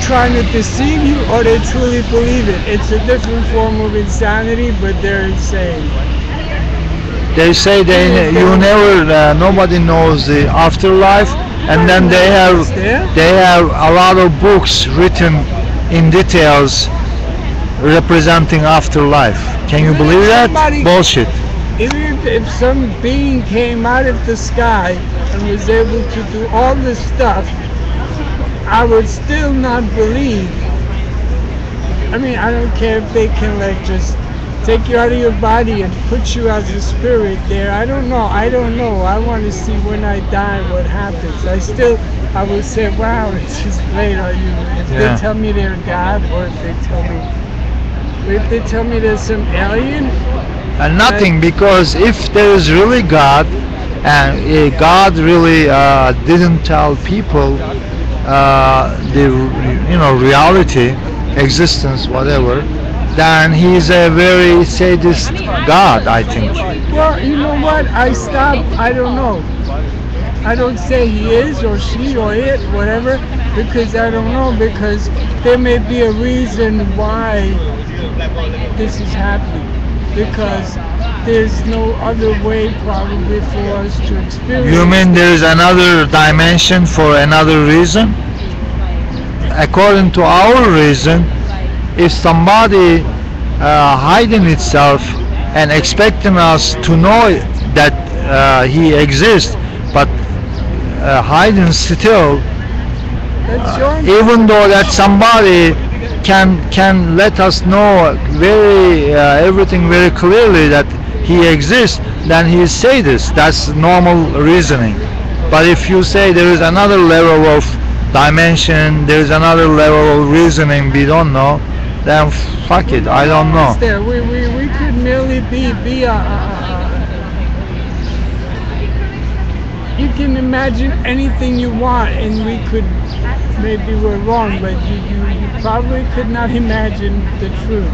trying to deceive you or they truly believe it. It's a different form of insanity, but they're insane. They say nobody knows the afterlife, and then they have a lot of books written in details representing afterlife. Can you believe that? Bullshit. Even if some being came out of the sky and was able to do all this stuff, I would still not believe. I mean, I don't care if they can like just take you out of your body and put you as a spirit there. I don't know. I want to see when I die what happens. I would say, wow, it's just great. If they tell me they're God, or if they tell me there's some alien. And nothing, because if there is really God, and God really didn't tell people the reality, existence, whatever, then he's a very sadist God, I think. Well, you know what? I don't know. I don't say he is or she or it, whatever, because I don't know, because there may be a reason why this is happening. Because there's no other way probably for us to experience. You mean there's another dimension for another reason? According to our reason, if somebody hiding itself and expecting us to know that he exists, but hiding still, even though that somebody can let us know everything very clearly that he exists, then he is sadist. That's normal reasoning. But if you say there is another level of dimension, there is another level of reasoning we don't know, then fuck it, I don't know. We could merely be you can imagine anything you want, and maybe we're wrong, but you probably could not imagine the truth.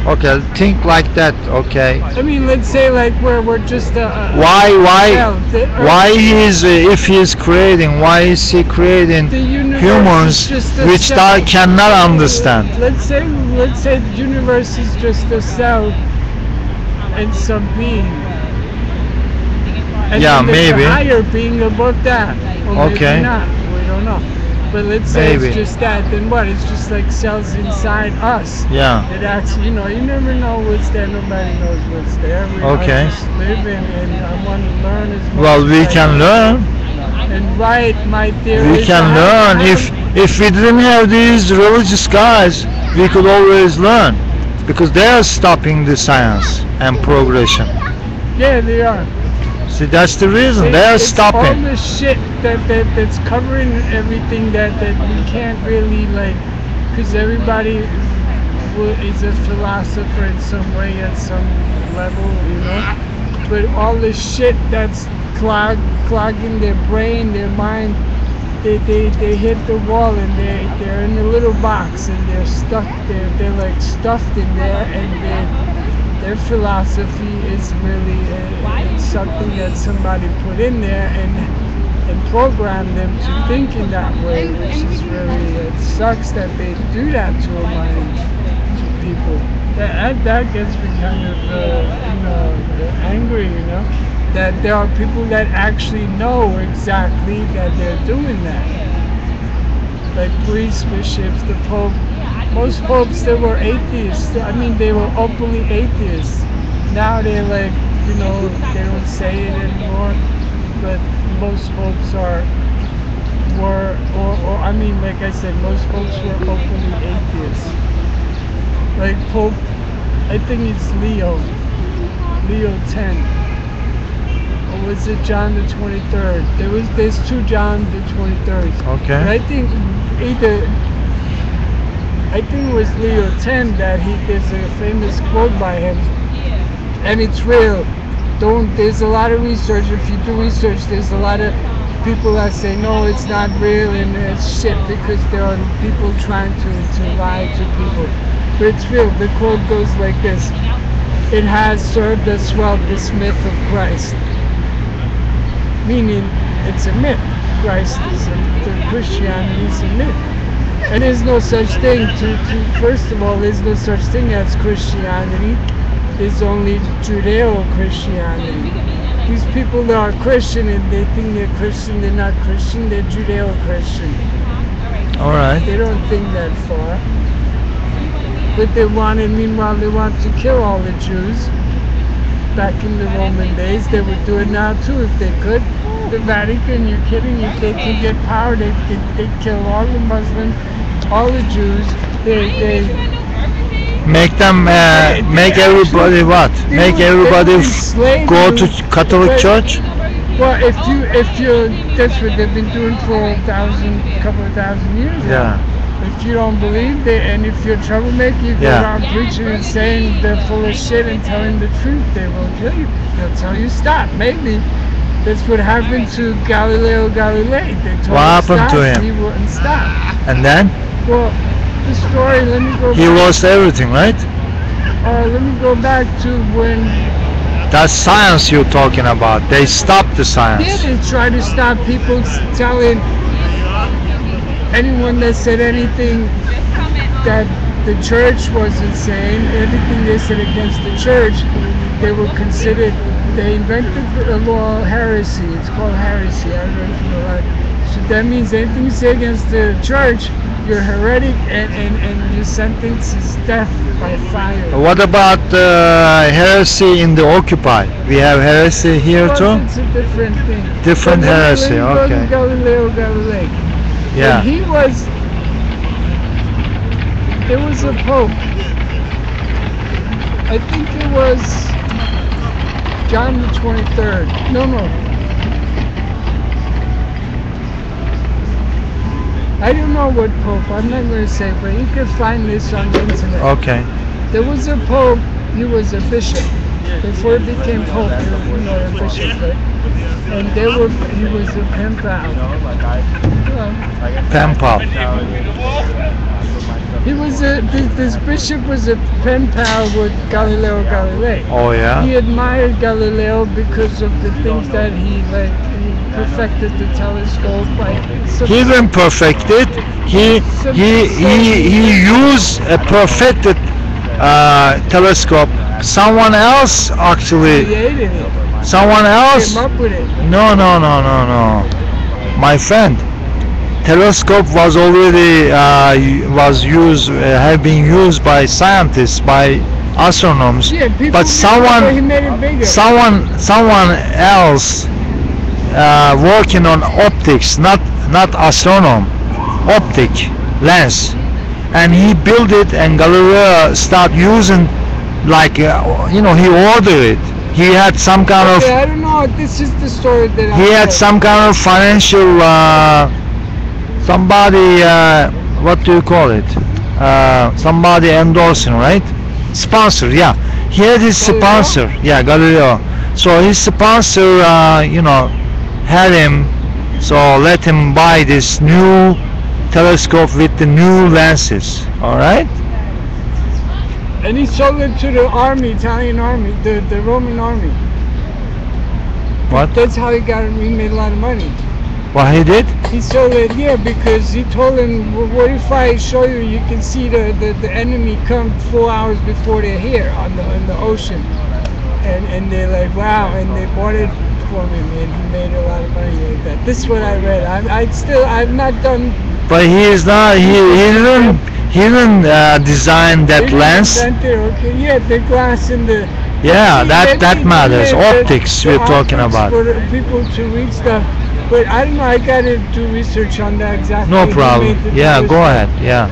Okay, think like that. Okay. I mean, let's say like we're just why if he is creating, why is he creating humans which cannot understand? Let's say the universe is just a cell and some being. And yeah, maybe a higher being above that. Or okay. Maybe not. We don't know. But let's say it's just that. Then what? It's just like cells inside us. Yeah. It actually, you never know what's there. Nobody knows what's there. I just live and I want to learn as much. Well, we can learn. And my theory. We can learn. If we didn't have these religious guys, we could always learn, because they are stopping the science and progression. Yeah, they are. See, that's the reason they are stopping. All the shit that's covering everything that we can't really because everybody is a philosopher in some way at some level, But all the shit that's clogging their brain, their mind, they hit the wall and they're in a little box and they're stuck. They're like stuffed in there, and their philosophy is really it's something that somebody put in there and programmed them to think in that way, which is really, it sucks that they do that to a mind, to people. That gets me kind of angry, that there are people that actually know exactly that they're doing that. Like priests, bishops, the Pope. Most popes, they were atheists. I mean, they were openly atheists. Now they're like, they don't say it anymore. But most popes like I said, most popes were openly atheists. Like Pope, I think it's Leo X. Or was it John the 23rd? There's two John the 23rds. Okay. But I think it was Leo X that there's a famous quote by him, and it's real. There's a lot of research. If you do research, there's a lot of people that say no, it's not real and it's shit, because there are people trying to lie to people. But it's real. The quote goes like this: "It has served us well, this myth of Christ." Meaning, it's a myth. Christianity is a myth. And there's no such thing first of all, there's no such thing as Christianity. There's only Judeo-Christianity. These people that are Christian and they think they're Christian, they're not Christian, they're Judeo-Christian. All right. They don't think that far. But meanwhile, they want to kill all the Jews. Back in the Roman days, they would do it now too if they could. The Vatican, you're kidding? If they could get power, they'd kill all the Muslims, all the Jews. They Make them, make everybody what? Make everybody go to Catholic Church? Well, if you, that's what they've been doing for a couple of thousand years now. Yeah. If you don't believe and if you're a troublemaker, you go around preaching and saying they're full of shit and telling the truth, they will kill you. They'll tell you stop. Maybe that's what happened to Galileo Galilei. They told What him happened stop, to him? he wouldn't stop. And then? Well, the story, let me go He back. lost everything, right? Let me go back to when... That's science you're talking about. They stopped the Yeah, science. they try to stop people telling anyone that said anything that the church wasn't saying, anything they said against the church, they were considered, they invented a law, heresy. It's called heresy. I don't know if you know that. So that means anything you say against the church, you're heretic and your sentence is death by fire. What about heresy in the Occupy? We have heresy here Well, too? it's a different thing. Different But let me heresy, go to okay. Galileo Galilei. Yeah. When there was a pope. I think it was John the 23rd. No. I don't know what pope. I'm not going to say, but you can find this on the internet. Okay. There was a pope. He was a bishop. Before he became pope, he was a bishop. Right? And he was a pen pal. Pen pal. He was this bishop was a pen pal with Galileo Galilei. Oh yeah? He admired Galileo because of the things that he perfected the telescope. He didn't perfect it. He used a perfected telescope. Someone else actually. Created it. Someone else. Came up with it. No. My friend, telescope was already have been used by scientists, by astronomers. Yeah, people But he made it bigger. someone else working on optics, not astronom, optic lens, and he built it, and Galileo started using, like he ordered it. He had some kind I don't know. This is the story that he had some kind of financial somebody what do you call it? Somebody endorsing, right? Sponsor, yeah. He had his sponsor, yeah, Galileo. So his sponsor, had him, so let him buy this new telescope with the new lenses. All right. And he sold it to the army, Italian army, the Roman army. What? That's how he made a lot of money. What he did? He sold it, yeah, because he told him, well, what if I show you, you can see the enemy come 4 hours before they're here in the ocean. And they're like, wow, and they bought it for me, and he made a lot of money like that. This is what I read. I've not done. But he is not. He didn't design that lens. Okay, yeah, the glass and the. Yeah, that matters. Optics we're talking about. For people to read stuff, but I don't know. I gotta do research on that exactly. No problem. Yeah, go ahead. Yeah.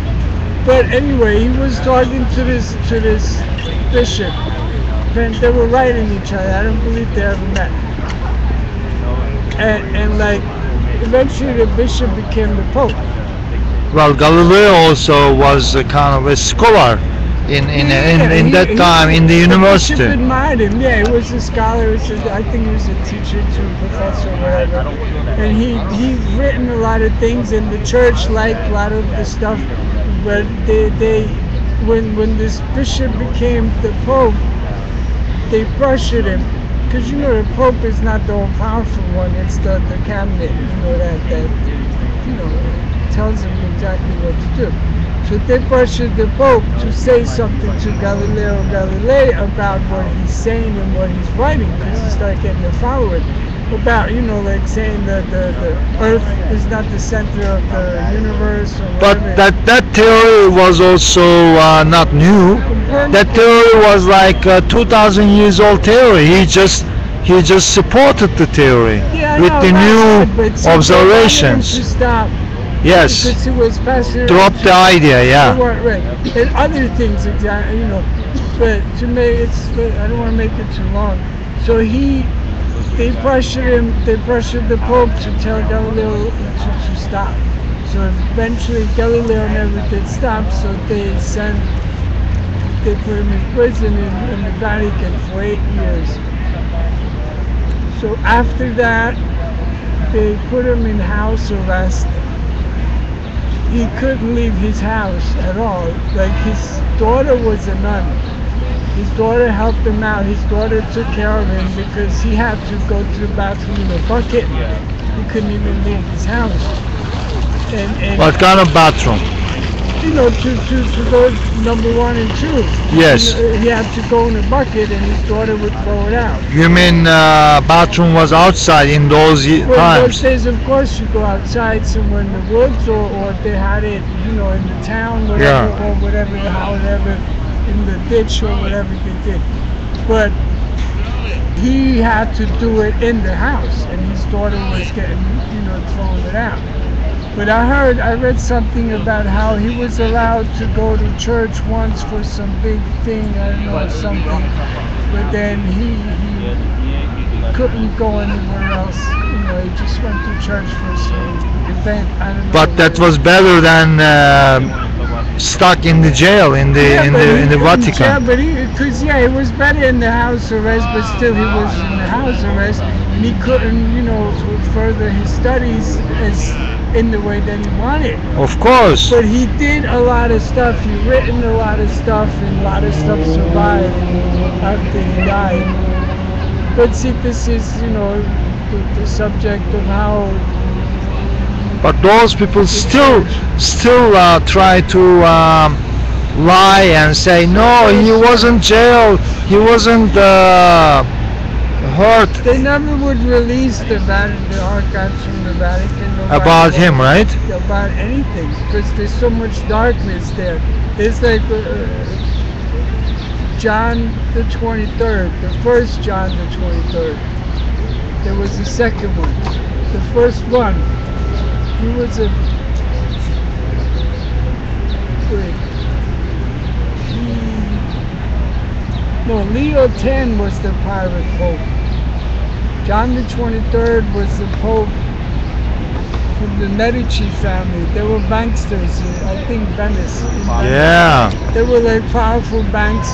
But anyway, he was talking to this bishop, and they were writing each other. I don't believe they ever met. And like, eventually the bishop became the pope. Well, Galileo also was a kind of a scholar in that time in the university. The bishop admired him. Yeah, he was a scholar. I think he was a teacher too, professor, whatever. And he's written a lot of things, and the church liked a lot of the stuff. But when this bishop became the pope, they pressured him. Because the Pope is not the all-powerful one, it's the cabinet, that tells him exactly what to do. So they pressured the Pope to say something to Galileo Galilei about what he's saying and what he's writing, because he started getting a following. About, like saying that the Earth is not the center of the universe or But whatever. that theory was also not new. That theory was like 2,000 years old theory. He just supported the theory Yeah, I with know, the right, new but see, observations. they wanted him to stop. Yes, Because it was passing drop the idea. Yeah. right. And other things, exactly, But to make I don't want to make it too long. So they pressured the Pope to tell Galileo to stop. So eventually Galileo never did stop. So they put him in prison in the Vatican for 8 years. So after that, they put him in house arrest. He couldn't leave his house at all. Like, his daughter was a nun. His daughter helped him out. His daughter took care of him because he had to go to the bathroom in a bucket. He couldn't even leave his house. And What kind of bathroom? to go number 1 and 2. Yes. He had to go in a bucket, and his daughter would throw it out. You mean bathroom was outside in those Well, in those times? days, of course, you go outside somewhere in the woods, or if they had it, in the town, whatever, Yeah. or however, in the ditch or whatever they did. But he had to do it in the house, and his daughter was getting, throwing it out. But I read something about how he was allowed to go to church once for some big thing, I don't know, something. But then he couldn't go anywhere else. He just went to church for some event. I don't know. But that was better than stuck in the jail in the Vatican. Yeah, but it was better in the house arrest, but still he was in the house arrest, and he couldn't, further his studies in the way that he wanted. Of course. But he did a lot of stuff. He written a lot of stuff, and a lot of stuff survived after he died. But see, this is, the subject of how. But those people still try to lie and say no, he wasn't jailed, he wasn't hurt. They never would release the archives from the Vatican About him, right? About anything, because there's so much darkness there. It's like John the 23rd, the first John the 23rd. There was the second one. The first one, he was Leo X was the pirate pope. John the 23rd was the pope from the Medici family. They were banksters, I think Venice. Yeah. They were like powerful banks.